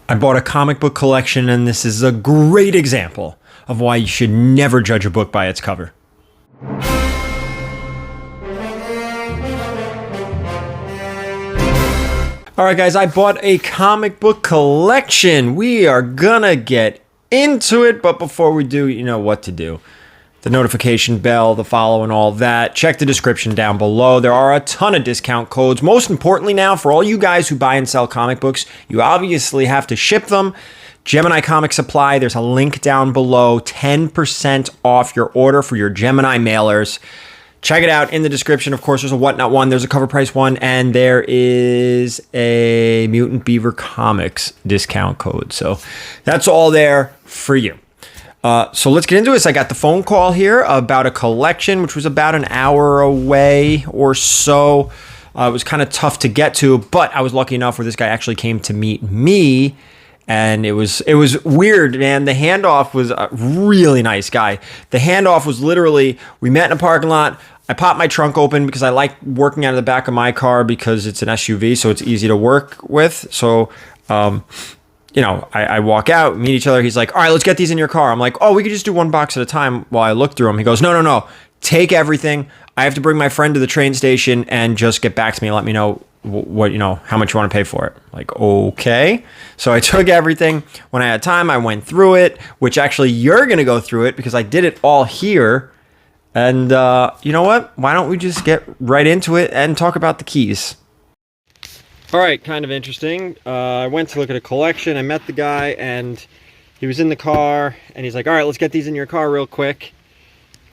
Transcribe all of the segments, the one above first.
I bought a comic book collection, and this is a great example of why you should never judge a book by its cover. Alright guys, I bought a comic book collection. We are gonna get into it, but before we do, you know what to do. The notification bell, the follow, and all that. Check the description down below. There are a ton of discount codes. Most importantly now, for all you guys who buy and sell comic books, you obviously have to ship them. Gemini Comic Supply, there's a link down below. 10% off your order for your Gemini mailers. Check it out in the description. Of course, there's a Whatnot one, there's a Cover Price one, and there is a Mutant Beaver Comics discount code. So that's all there for you. So let's get into this. I got the phone call here about a collection, which was about an hour away or so. It was kind of tough to get to, but I was lucky enough where this guy actually came to meet me. And it was weird, man. The handoff was a really nice guy. The handoff was literally, we met in a parking lot. I popped my trunk open because I like working out of the back of my car because it's an SUV, so it's easy to work with. So, you know, I walk out, meet each other. He's like, all right, let's get these in your car. I'm like, oh, we could just do one box at a time while I look through them. He goes, no. Take everything. I have to bring my friend to the train station and just get back to me and let me know what, you know, how much you want to pay for it. Like, okay. So I took everything. When I had time, I went through it, which actually you're going to go through it because I did it all here. And you know what? Why don't we just get right into it and talk about the keys? All right, kind of interesting. I went to look at a collection. I met the guy, and he was in the car, and he's like, all right, let's get these in your car real quick.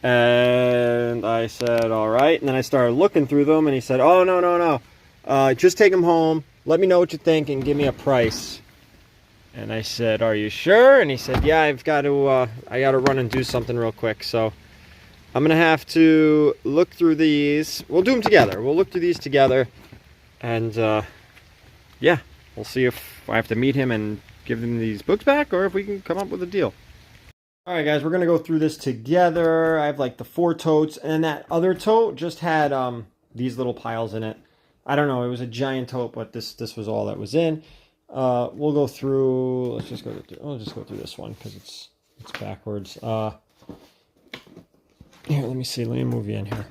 And I said, all right. And then I started looking through them, and he said, oh, no. Just take them home. Let me know what you think and give me a price. And I said, are you sure? And he said, yeah, I got to run and do something real quick. So I'm going to have to look through these. We'll do them together. We'll look through these together. And, yeah, we'll see if I have to meet him and give him these books back or if we can come up with a deal. All right, guys, we're going to go through this together. I have, like, the 4 totes. And that other tote just had these little piles in it. I don't know. It was a giant tote, but this was all that was in. We'll go through. Let's just go through. I'll just go through this one because it's backwards. Here, let me see. Let me move you in here.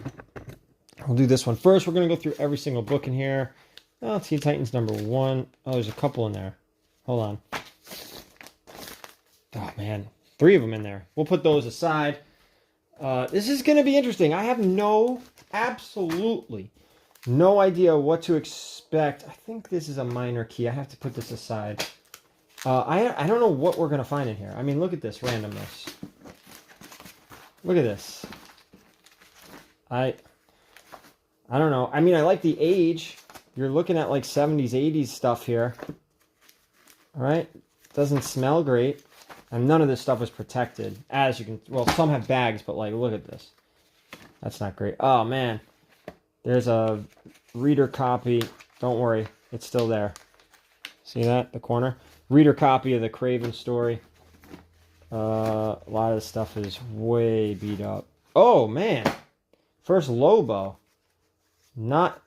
We'll do this one first. We're gonna go through every single book in here. Oh, Teen Titans #1. Oh, there's a couple in there. Hold on. Oh man, 3 of them in there. We'll put those aside. This is gonna be interesting. I have absolutely no idea what to expect. I think this is a minor key. I have to put this aside. I don't know what we're going to find in here. I mean, look at this randomness. Look at this. I don't know. I mean, I like the age. You're looking at like 70s, 80s stuff here. All right. Doesn't smell great. And none of this stuff is protected. As you can, well, some have bags, but like, look at this. That's not great. Oh, man. There's a reader copy. Don't worry. It's still there. See that? The corner? Reader copy of the Craven story. A lot of this stuff is way beat up. Oh, man. First Lobo. Not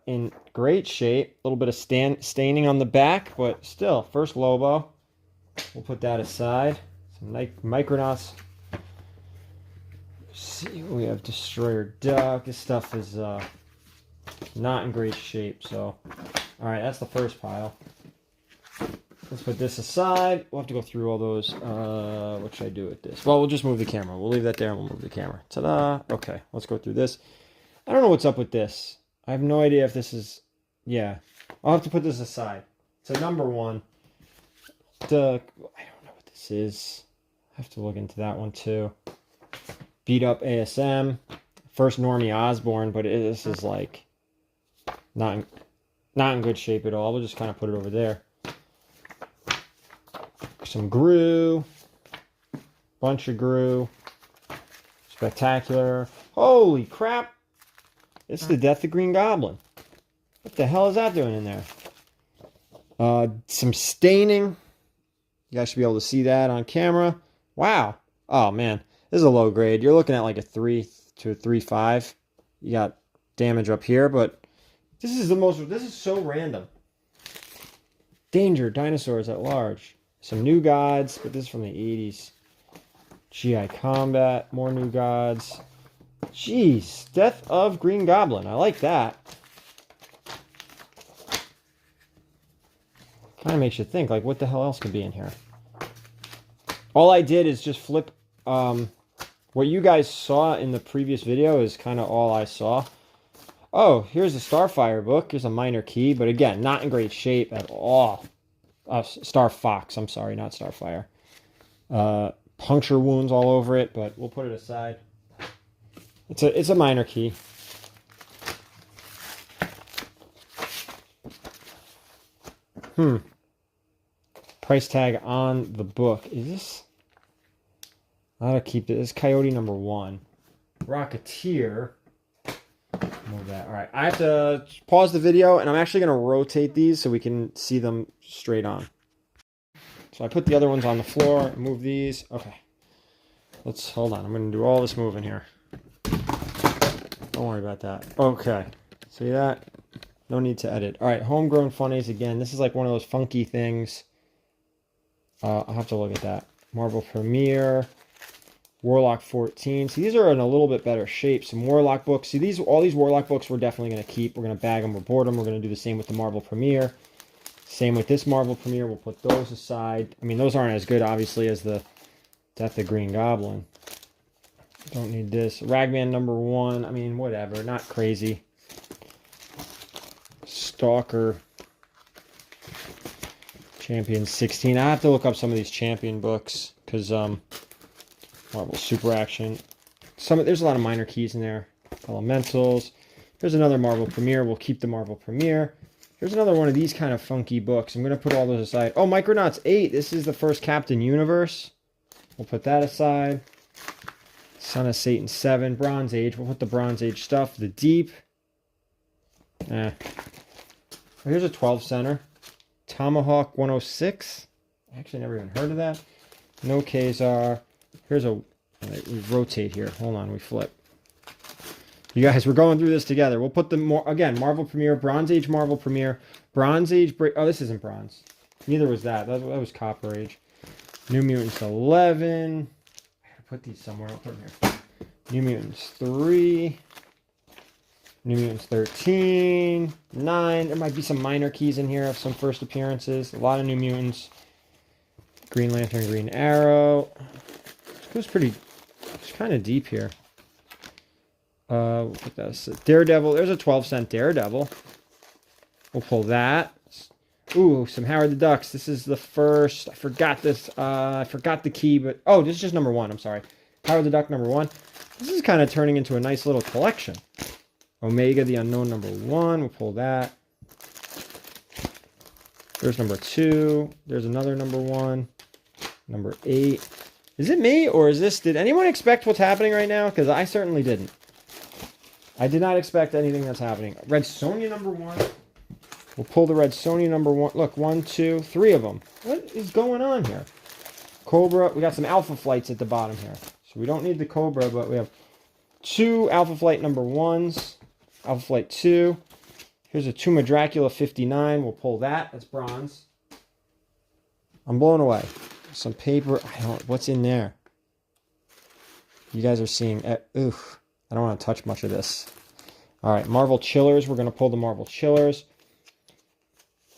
in great shape. A little bit of staining on the back, but still. First Lobo. We'll put that aside. Some Micronauts. See, we have Destroyer Duck. This stuff is not in great shape. So, all right, that's the first pile. Let's put this aside. We'll have to go through all those. What should I do with this? Well, we'll just move the camera. We'll leave that there and we'll move the camera. Ta-da! Okay, let's go through this. I don't know what's up with this. I have no idea if this is... Yeah, I'll have to put this aside. So #1. I don't know what this is. I have to look into that one too. Beat up ASM. First Normie Osborn, but this is like not in good shape at all. We'll just kind of put it over there. Some Gru. Bunch of Gru. Spectacular. Holy crap. It's the Death of Green Goblin. What the hell is that doing in there? Some staining. You guys should be able to see that on camera. Wow. Oh, man. This is a low grade. You're looking at like a 3 to a 3.5. You got damage up here, but this is so random. Danger, Dinosaurs at Large. Some New Gods, but this is from the 80s. GI Combat, more New Gods. Jeez, Death of Green Goblin. I like that. Kind of makes you think, like, what the hell else could be in here? All I did is just flip. What you guys saw in the previous video is kind of all I saw. Oh, here's a Starfire book. Here's a minor key, but again, not in great shape at all. Star Fox, I'm sorry, not Starfire. Puncture wounds all over it, but we'll put it aside. It's a minor key. Price tag on the book. Is this? I gotta keep this. This is Coyote #1. Rocketeer. Move that. All right. I have to pause the video, and I'm actually gonna rotate these so we can see them straight on. So I put the other ones on the floor. Move these. Okay. Let's hold on. I'm gonna do all this moving here. Don't worry about that. Okay. See that? No need to edit. All right. Homegrown Funnies again. This is like one of those funky things. I'll have to look at that. Marvel Premiere. Warlock 14. See, these are in a little bit better shape. Some Warlock books. See, all these Warlock books we're definitely going to keep. We're going to bag them or board them. We're going to do the same with the Marvel Premiere. Same with this Marvel Premiere. We'll put those aside. I mean, those aren't as good, obviously, as the Death of Green Goblin. Don't need this. Ragman #1. I mean, whatever. Not crazy. Stalker. Champion 16. I have to look up some of these Champion books because Marvel Super Action. There's a lot of minor keys in there. Elementals. Here's another Marvel Premiere. We'll keep the Marvel Premiere. Here's another one of these kind of funky books. I'm going to put all those aside. Oh, Micronauts 8. This is the first Captain Universe. We'll put that aside. Son of Satan 7. Bronze Age. We'll put the Bronze Age stuff. The Deep. Oh, here's a 12 center. Tomahawk 106. Actually, never even heard of that. No Kazar. Here's a... We rotate here. Hold on, we flip. You guys, we're going through this together. We'll put the more... Again, Marvel Premiere, Bronze Age Marvel Premiere, Bronze Age... Oh, this isn't bronze. Neither was that. That was Copper Age. New Mutants 11. I gotta put these somewhere. I'll put them here. New Mutants 3. New Mutants 13. 9. There might be some minor keys in here of some first appearances. A lot of New Mutants. Green Lantern, Green Arrow. It goes pretty... It's kind of deep here. We'll put that. Daredevil. There's a 12-cent Daredevil. We'll pull that. Ooh, some Howard the Ducks. This is the first. I forgot this. I forgot the key, but... Oh, this is just #1. I'm sorry. Howard the Duck #1. This is kind of turning into a nice little collection. Omega the Unknown #1. We'll pull that. There's #2. There's another #1. #8. Is it me or is this... Did anyone expect what's happening right now? Because I certainly didn't. I did not expect anything that's happening. Red Sonja #1. We'll pull the Red Sonja #1. Look, 1, 2, 3 of them. What is going on here? Cobra. We got some Alpha Flights at the bottom here. So we don't need the Cobra, but we have 2 Alpha Flight #1s. Alpha Flight 2. Here's a Tomb of Dracula 59. We'll pull that. That's bronze. I'm blown away. Some paper. What's in there? You guys are seeing... I don't want to touch much of this. All right, Marvel Chillers. We're going to pull the Marvel Chillers.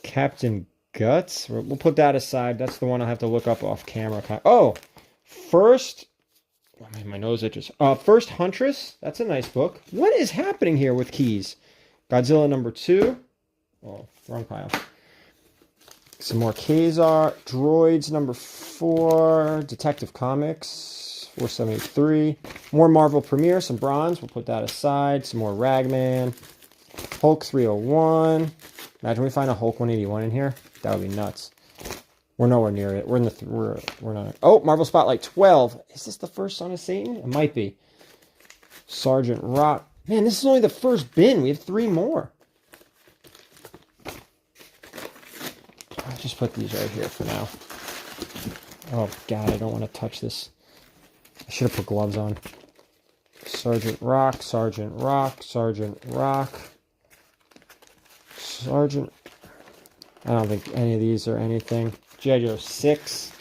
Captain Guts. We'll put that aside. That's the one I have to look up off camera. Oh, first... My nose itches. First Huntress. That's a nice book. What is happening here with keys? Godzilla #2. Oh, wrong pile. Some more Kazar. Droids #4. Detective Comics 473. More Marvel Premiere. Some bronze. We'll put that aside. Some more Ragman. Hulk 301. Imagine we find a Hulk 181 in here. That would be nuts. We're nowhere near it. We're in the... We're not... Oh, Marvel Spotlight 12. Is this the first Son of Satan? It might be. Sergeant Rock. Man, this is only the first bin. We have 3 more. I'll just put these right here for now. Oh, God, I don't want to touch this. I should have put gloves on. Sergeant Rock, Sergeant Rock, Sergeant Rock. Sergeant... I don't think any of these are anything. G.I. Joe 6.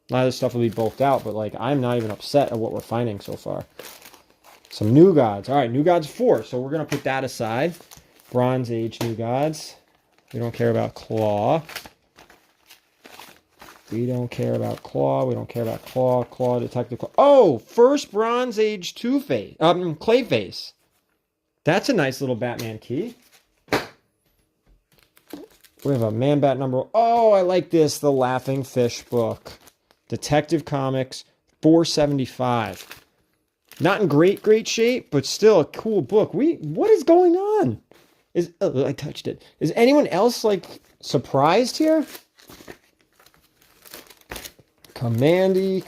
A lot of this stuff will be bulked out, but like I'm not even upset at what we're finding so far. Some New Gods. All right, New Gods 4. So we're going to put that aside. Bronze Age New Gods. We don't care about Claw. We don't care about Claw. We don't care about Claw. Claw, Detective Claw. Oh, first Bronze Age Two-Face. Clayface. That's a nice little Batman key. We have a Man-Bat number. Oh, I like this. The Laughing Fish book. Detective Comics, $4.75. Not in great shape, but still a cool book. What is going on? I touched it. Is anyone else like surprised here? Commandy.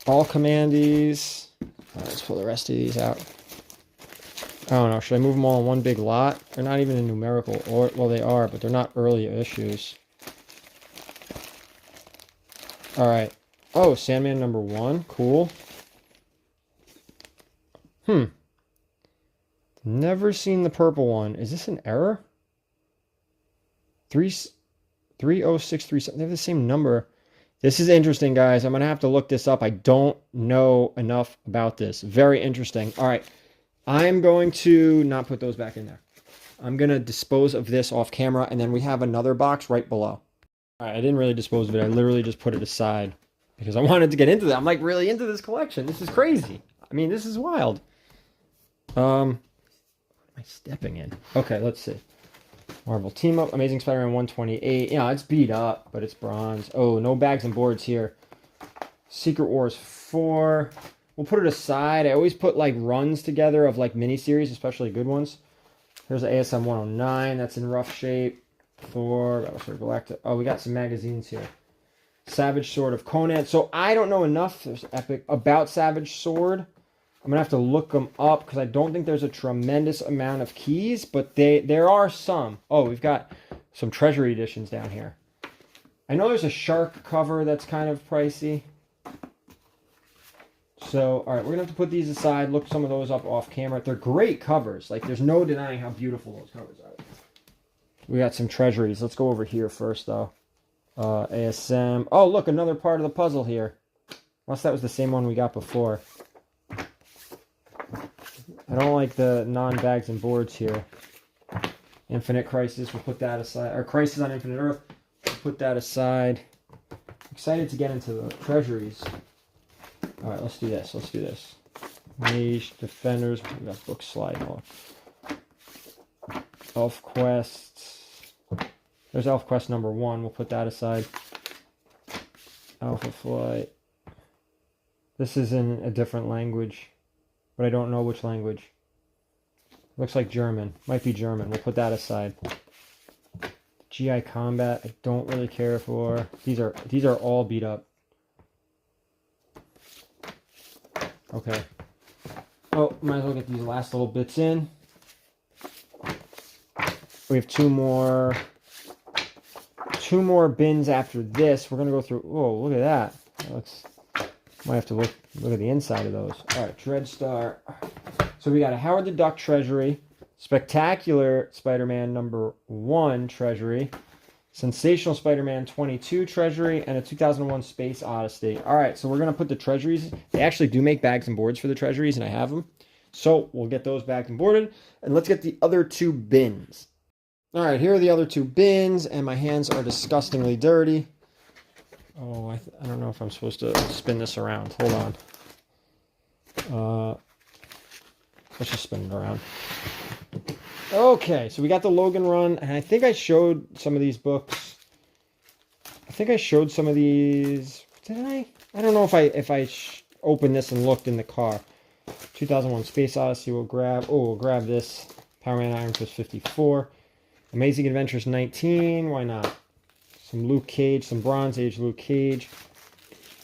All Commandees. All right, let's pull the rest of these out. I don't know. Should I move them all in one big lot? They're not even in numerical order. Well, they are, but they're not early issues. All right. Oh, Sandman number 1. Cool. Never seen the purple one. Is this an error? 30637. They have the same number. This is interesting, guys. I'm going to have to look this up. I don't know enough about this. Very interesting. All right. I'm going to not put those back in there. I'm going to dispose of this off camera, and then we have another box right below. All right, I didn't really dispose of it. I literally just put it aside because I wanted to get into that. I'm like really into this collection. This is crazy. I mean, this is wild. What am I stepping in? Okay, let's see. Marvel Team Up, Amazing Spider-Man 128. Yeah, it's beat up, but it's bronze. Oh, no bags and boards here. Secret Wars 4. We'll put it aside. I always put like runs together of like miniseries, especially good ones. Here's the ASM 109. That's in rough shape. Thor, Battlestar Galactica. Oh, we got some magazines here. Savage Sword of Conan. So I don't know enough. There's Epic about Savage Sword. I'm gonna have to look them up because I don't think there's a tremendous amount of keys, but there are some. Oh, we've got some Treasury editions down here. I know there's a shark cover that's kind of pricey. So, all right, we're gonna have to put these aside. Look some of those up off camera. They're great covers. Like, there's no denying how beautiful those covers are. We got some treasuries. Let's go over here first, though. ASM. Oh, look, another part of the puzzle here. Unless that was the same one we got before. I don't like the non-bags and boards here. Infinite Crisis, we'll put that aside. Or Crisis on Infinite Earth, we'll put that aside. Excited to get into the treasuries. All right, let's do this. Mage, Defenders, we got book slide. Elf Quest. There's Elf Quest number 1. We'll put that aside. Alpha Flight. This is in a different language, but I don't know which language. Looks like German. Might be German. We'll put that aside. GI Combat, I don't really care for. These are all beat up. Okay. Oh, might as well get these last little bits in. We have two more bins after this. We're gonna go through. Oh, look at that. Might have to look at the inside of those. All right, Dreadstar. So we got a Howard the Duck Treasury, Spectacular Spider-Man number 1 Treasury, Sensational Spider-Man 22 Treasury, and a 2001 Space Odyssey. All right, so we're going to put the treasuries. They actually do make bags and boards for the treasuries, and I have them. So we'll get those bagged and boarded, and let's get the other 2 bins. All right, here are the other 2 bins, and my hands are disgustingly dirty. Oh, I don't know if I'm supposed to spin this around. Hold on. Let's just spin it around. Okay, so we got the Logan run, and I think I showed some of these books. I think I showed some of these. Did I? I don't know if I opened this and looked in the car. 2001 Space Odyssey. We'll grab this. Power Man Iron Fist 54. Amazing Adventures 19. Why not? Some Luke Cage, some Bronze Age Luke Cage.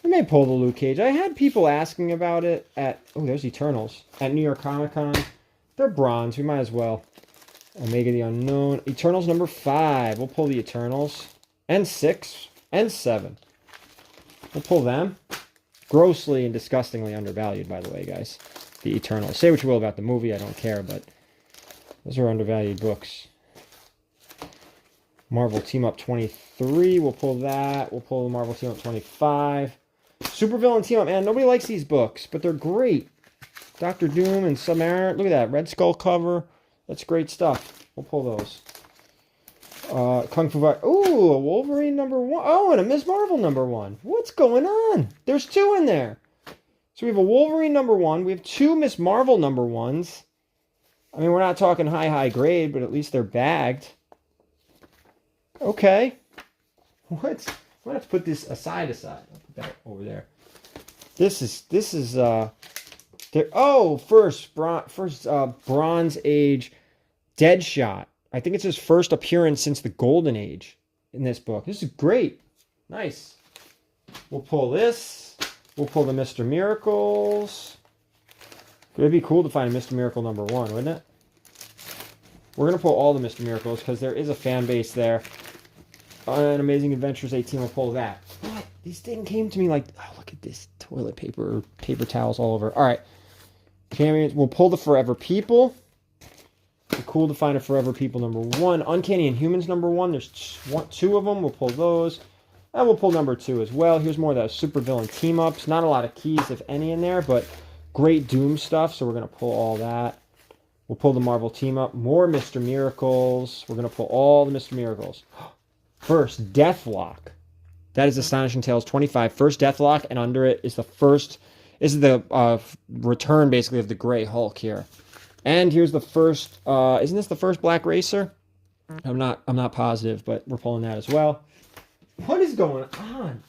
I may pull the Luke Cage. I had people asking about it at... Oh, there's Eternals. At New York Comic Con. They're bronze. We might as well. Omega the Unknown. Eternals number 5. We'll pull the Eternals. And 6. And 7. We'll pull them. Grossly and disgustingly undervalued, by the way, guys. the Eternals. Say what you will about the movie, I don't care, but those are undervalued books. Marvel Team Up 23, we'll pull that. We'll pull the Marvel Team Up 25. Supervillain Team Up, man, nobody likes these books, but they're great. Doctor Doom and Submariner, look at that, Red Skull cover. That's great stuff. We'll pull those. Kung Fu Fighter. Ooh, a Wolverine #1. Oh, and a Ms. Marvel #1. What's going on? There's 2 in there. So we have a Wolverine #1. We have 2 Ms. Marvel #1s. I mean, we're not talking high grade, but at least they're bagged. Okay. What? I'm gonna have to put this aside. I'll put that over there. This is there. Oh, first Bronze Age Deadshot. I think it's his first appearance since the Golden Age in this book. This is great. Nice. We'll pull this. We'll pull the Mr. Miracles. It'd be cool to find a Mr. Miracle #1, wouldn't it? We're going to pull all the Mr. Miracles because there is a fan base there. An Amazing Adventures 18 will pull that. What? These things came to me like, oh, look at this. Toilet paper, paper towels all over. All right. Champions. We'll pull the Forever People. Cool to find a Forever People #1. Uncanny Inhumans #1. There's 2 of them. We'll pull those. And we'll pull #2 as well. Here's more of those supervillain team-ups. Not a lot of keys, if any, in there, but great Doom stuff, so we're going to pull all that. We'll pull the Marvel team-up. More Mr. Miracles. We're going to pull all the Mr. Miracles. First, Deathlock. That is Astonishing Tales 25. First Deathlock, and under it is the first... This is the return, basically, of the Grey Hulk here. And here's the first, isn't this the first Black Racer? I'm not positive, but we're pulling that as well. What is going on?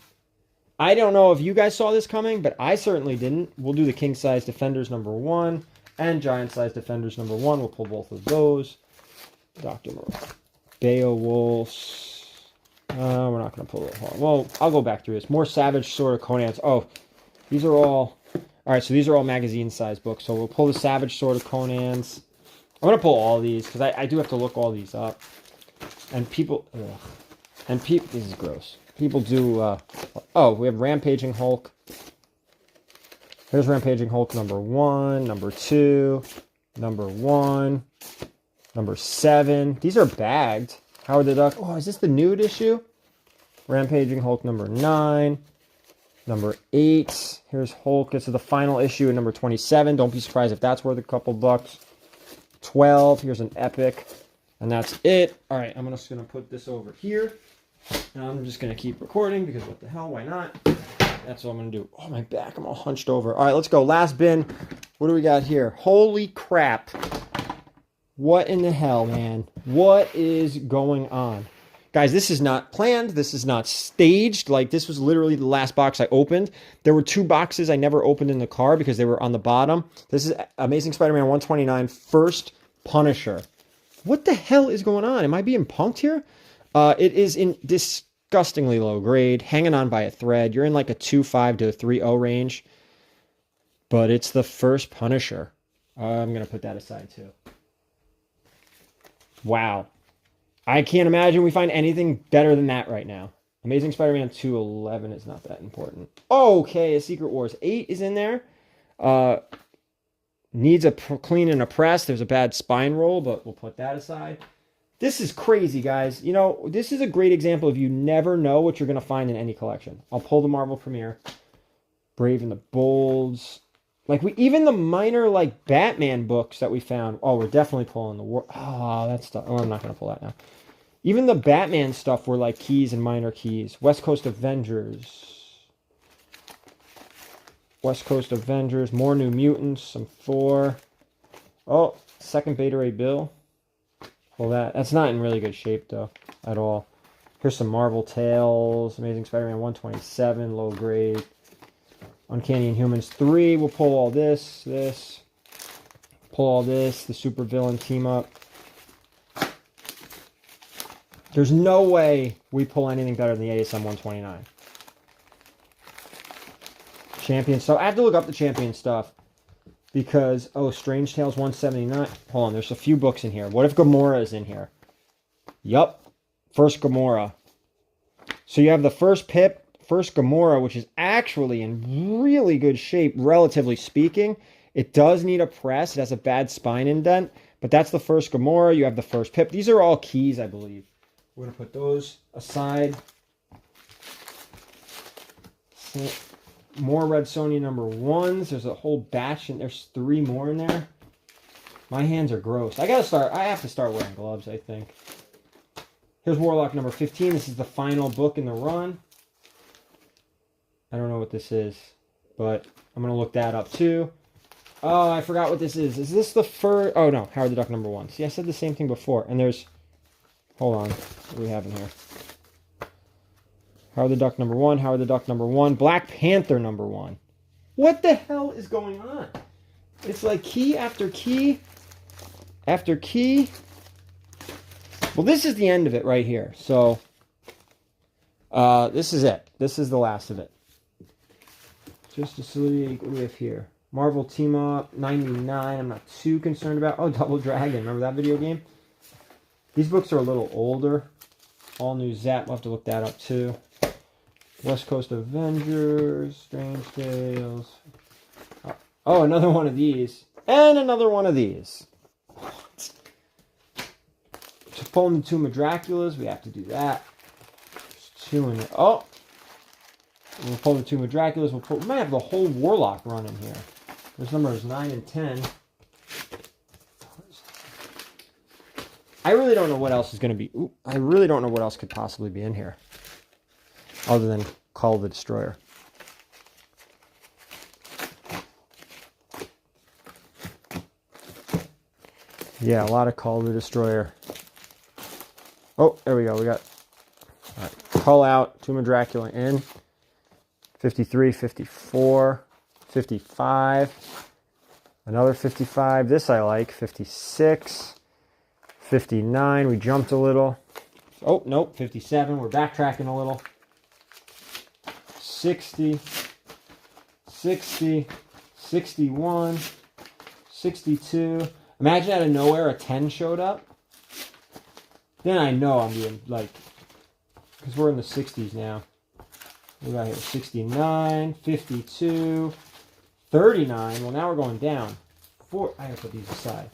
I don't know if you guys saw this coming, but I certainly didn't. We'll do the King Size Defenders #1 and Giant Size Defenders #1. We'll pull both of those. Dr. Beowulf's. We're not going to pull it. Well, I'll go back through this. More Savage Sword of Conan's. Oh, these are all... All right, so these are all magazine-sized books. So we'll pull the Savage Sword of Conan's. I'm going to pull all these because I do have to look all these up. And people... Ugh. And people... This is gross. People do... oh, we have Rampaging Hulk. Here's Rampaging Hulk #1, #2, #1, #7. These are bagged. Howard the Duck. Oh, is this the nude issue? Rampaging Hulk #9. #8, here's Hulk. This is the final issue in #27. Don't be surprised if that's worth a couple bucks. 12, here's an epic. And that's it. All right, I'm just going to put this over here. And I'm just going to keep recording because what the hell, why not? That's what I'm going to do. Oh, my back, I'm all hunched over. All right, let's go. Last bin. What do we got here? Holy crap. What in the hell, man? What is going on? Guys, this is not planned. This is not staged. Like, this was literally the last box I opened. There were 2 boxes I never opened in the car because they were on the bottom. This is Amazing Spider-Man 129, First Punisher. What the hell is going on? Am I being punked here? It is in disgustingly low grade, hanging on by a thread. You're in like a 2.5 to a 3.0 range. But it's the First Punisher. I'm going to put that aside, too. Wow. I can't imagine we find anything better than that right now. Amazing Spider-Man 211 is not that important. Okay, a Secret Wars 8 is in there. Needs a clean and a press. There's a bad spine roll, but we'll put that aside. This is crazy, guys. You know, this is a great example of you never know what you're going to find in any collection. I'll pull the Marvel Premiere. Brave and the Bolds. Like, even the minor, like, Batman books that we found. Oh, we're definitely pulling the war. Oh, that's stuff. Oh, I'm not going to pull that now. Even the Batman stuff were, like, keys and minor keys. West Coast Avengers. West Coast Avengers. More New Mutants. Some Thor. Oh, second Beta Ray Bill. Pull that. That's not in really good shape, though, at all. Here's some Marvel Tales. Amazing Spider-Man 127. Low grade. Uncanny Inhumans 3, we'll pull all this, pull all this, the supervillain team up. There's no way we pull anything better than the ASM 129. Champion stuff. I have to look up the Champion stuff because, oh, Strange Tales 179. Hold on, there's a few books in here. What if Gamora is in here? Yup, first Gamora. So you have the first Pip, first Gamora, which is actually in really good shape, relatively speaking. It does need a press. It has a bad spine indent, but that's the first Gamora. You have the first Pip. These are all keys, I believe. We're going to put those aside. More Red Sonja number 1s. There's a whole batch, and there's 3 more in there. My hands are gross. I have to start wearing gloves, I think. Here's Warlock number 15. This is the final book in the run. I don't know what this is, but I'm going to look that up too. Oh, I forgot what this is. Is this the first? Oh, no. Howard the Duck number 1. See, I said the same thing before. And there's... Hold on. What do we have in here? Howard the Duck number 1. Howard the Duck number 1. Black Panther number 1. What the hell is going on? It's like key after key after key. Well, this is the end of it right here. So, this is it. This is the last of it. Justice League. What do we have here? Marvel Team Up 99. I'm not too concerned about. Oh, Double Dragon. Remember that video game? These books are a little older. All New Zap. We'll have to look that up too. West Coast Avengers. Strange Tales. Oh, another one of these. And another one of these. What? So pulling the Tomb of Draculas. We have to do that. There's 2 in there. Oh! We'll pull the Tomb of Draculas. We might have the whole Warlock run in here. There's numbers 9 and 10. I really don't know what else is going to be. I really don't know what else could possibly be in here. Other than Call the Destroyer. Yeah, a lot of Call the Destroyer. Oh, there we go. We got Call Out, Tomb of Dracula in. 53, 54, 55. Another 55. This I like. 56. 59. We jumped a little. Oh, nope. 57. We're backtracking a little. 60. 60. 61. 62. Imagine out of nowhere a 10 showed up. Then I know I'm being like... Because we're in the 60s now. We got here 69, 52, 39. Well, now we're going down. I gotta put these aside.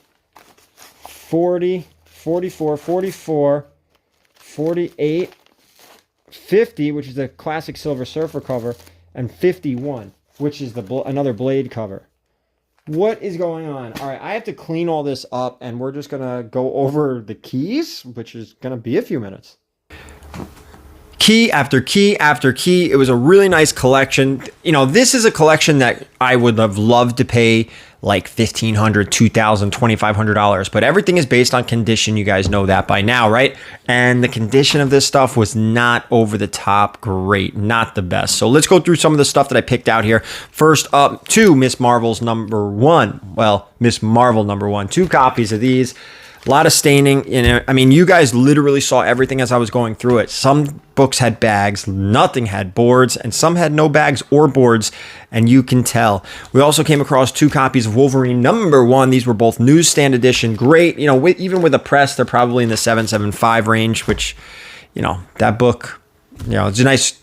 40, 44, 44, 48, 50, which is the classic Silver Surfer cover, and 51, which is another Blade cover. What is going on? All right, I have to clean all this up, and we're just gonna go over the keys, which is gonna be a few minutes. Key after key after key. It was a really nice collection. You know, this is a collection that I would have loved to pay like $1,500, $2,000, $2,500, but everything is based on condition. You guys know that by now, right? And the condition of this stuff was not over the top great, not the best. So let's go through some of the stuff that I picked out here. First up, Miss Marvel's number 1. Well, Miss Marvel number 1. 2 copies of these. A lot of staining. You know, I mean, you guys literally saw everything as I was going through it. Some books had bags, nothing had boards, and some had no bags or boards, and you can tell. We also came across 2 copies of Wolverine number 1. These were both newsstand edition. Great. You know, even with a press, they're probably in the 775 range, which, you know, that book, you know, it's a nice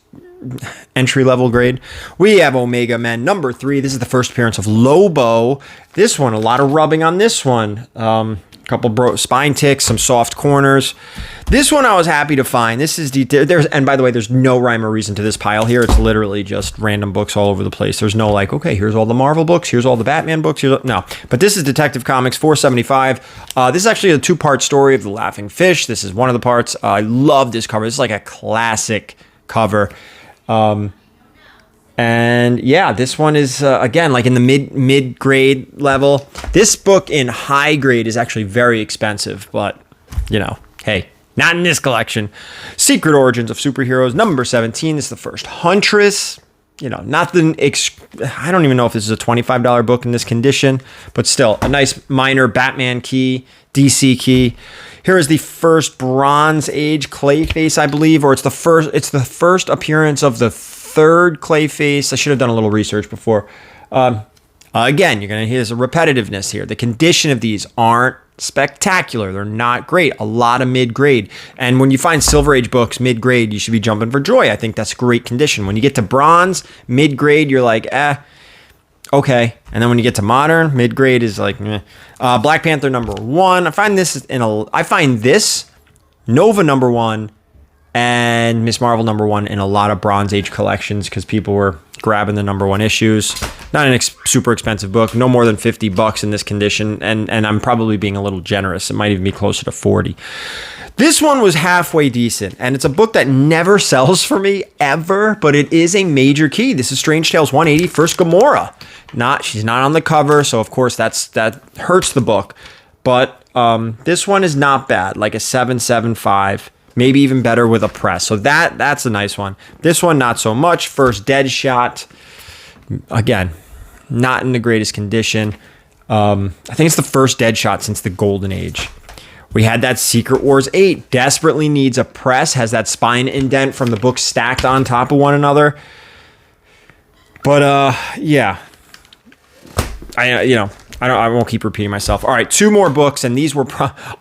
entry-level grade. We have Omega Men number 3. This is the first appearance of Lobo. This one, a lot of rubbing on this one. Couple spine ticks, some soft corners. This one I was happy to find. This is and by the way, there's no rhyme or reason to this pile here. It's literally just random books all over the place. There's no like, okay, here's all the Marvel books, here's all the Batman books. No, but this is Detective Comics 475. This is actually a 2-part story of the Laughing Fish. This is one of the parts. I love this cover. This is like a classic cover. And yeah, this one is, again, like in the mid grade level. This book in high grade is actually very expensive, but, you know, hey, not in this collection. Secret Origins of Superheroes, number 17. This is the first Huntress. You know, not the, I don't even know if this is a $25 book in this condition, but still a nice minor Batman key, DC key. Here is the first Bronze Age Clayface, I believe, or it's the first appearance of the third Clayface. I should have done a little research before. Again, you're going to hear there's a repetitiveness here. The condition of these aren't spectacular. They're not great. A lot of mid-grade. And when you find Silver Age books mid-grade, you should be jumping for joy. I think that's great condition. When you get to bronze, mid-grade, you're like, okay. And then when you get to modern, mid-grade is like, meh. Black Panther #1. I find this Nova #1 and Miss Marvel #1 in a lot of Bronze Age collections because people were grabbing the #1 issues. Not an super expensive book, no more than $50 in this condition, and I'm probably being a little generous. It might even be closer to 40. This one was halfway decent, and it's a book that never sells for me ever, but it is a major key. This is Strange Tales 180, First Gamora. She's not on the cover, so of course that hurts the book. But this one is not bad, like a 7.75. Maybe even better with a press. So that's a nice one. This one, not so much. First Deadshot. Again, not in the greatest condition. I think it's the first Deadshot since the Golden Age. We had that Secret Wars 8. Desperately needs a press. Has that spine indent from the books stacked on top of one another. But, yeah. I won't keep repeating myself. All right, 2 more books, and these were,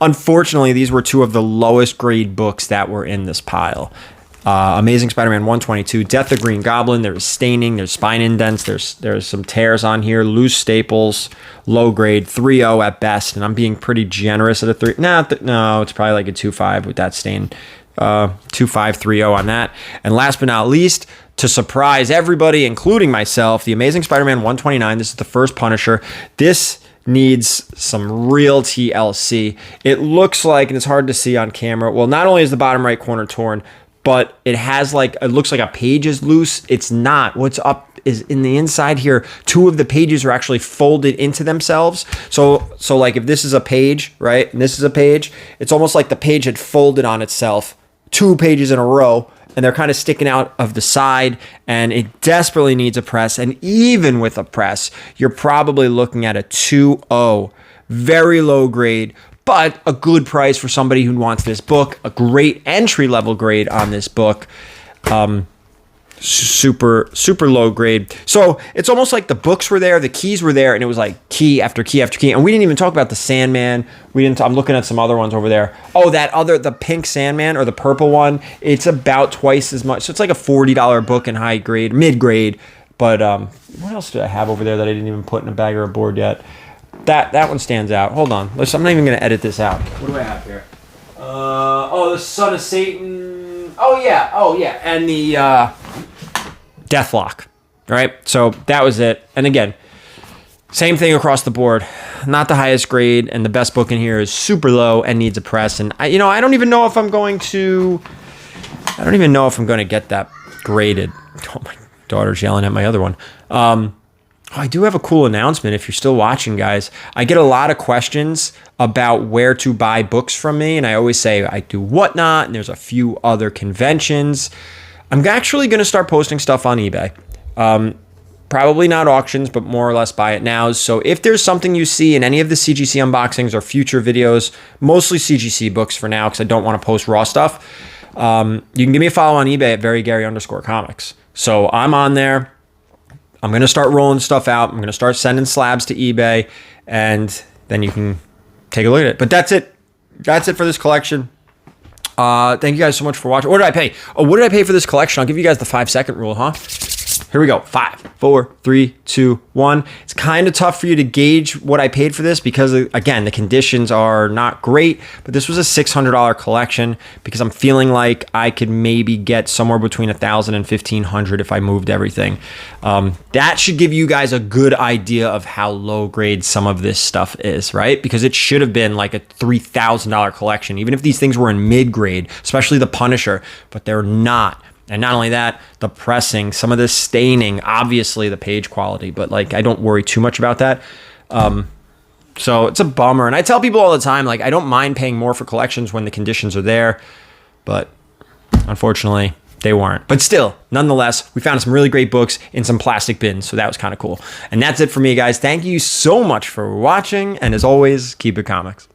unfortunately, these were 2 of the lowest grade books that were in this pile. Amazing Spider-Man 122, Death of Green Goblin. There's staining, there's spine indents, there's some tears on here, loose staples, low grade, 3.0 at best, and I'm being pretty generous at a 3. No, it's probably like a 2.5 with that stain. 2.5, 3.0 on that. And last but not least, to surprise everybody, including myself, the Amazing Spider-Man 129. This is the first Punisher. This needs some real TLC. It looks like, and it's hard to see on camera, well, not only is the bottom right corner torn, but it looks like a page is loose. It's not. What's up is in the inside here, 2 of the pages are actually folded into themselves. So like if this is a page, right, and this is a page, it's almost like the page had folded on itself 2 pages in a row, and they're kind of sticking out of the side, and it desperately needs a press. And even with a press, you're probably looking at a 2.0, very low grade, but a good price for somebody who wants this book. A great entry level grade on this book. Super low grade. So it's almost like the books were there, the keys were there, and it was like key after key after key. And we didn't even talk about the Sandman. I'm looking at some other ones over there. Oh, the pink Sandman or the purple one. It's about twice as much. So it's like a $40 book in high grade, mid grade. But what else do I have over there that I didn't even put in a bag or a board yet? That one stands out. Hold on. Listen, I'm not even going to edit this out. What do I have here? The Son of Satan. Oh yeah. And the Deathlock. Right? So that was it. And again, same thing across the board. Not the highest grade, and the best book in here is super low and needs a press. And I don't even know if I'm going to get that graded. Oh, my daughter's yelling at my other one. I do have a cool announcement if you're still watching, guys. I get a lot of questions about where to buy books from me, and I always say I do Whatnot, and there's a few other conventions. I'm actually going to start posting stuff on eBay. Probably not auctions, but more or less buy it now. So if there's something you see in any of the CGC unboxings or future videos, mostly CGC books for now, because I don't want to post raw stuff, you can give me a follow on eBay at verygary_comics. So I'm on there. I'm going to start rolling stuff out. I'm going to start sending slabs to eBay, and then you can take a look at it. But that's it. That's it for this collection. Thank you guys so much for watching. What did I pay? Oh, what did I pay for this collection? I'll give you guys the 5-second rule, huh? Here we go. 5, 4, 3, 2, 1. It's kind of tough for you to gauge what I paid for this because, again, the conditions are not great, but this was a $600 collection because I'm feeling like I could maybe get somewhere between $1,000 and $1,500 if I moved everything. That should give you guys a good idea of how low grade some of this stuff is, right? Because it should have been like a $3,000 collection, even if these things were in mid grade, especially the Punisher, but they're not. And not only that, the pressing, some of the staining, obviously the page quality, but like I don't worry too much about that. So it's a bummer. And I tell people all the time, like I don't mind paying more for collections when the conditions are there, but unfortunately they weren't. But still, nonetheless, we found some really great books in some plastic bins, so that was kind of cool. And that's it for me, guys. Thank you so much for watching, and as always, keep it comics.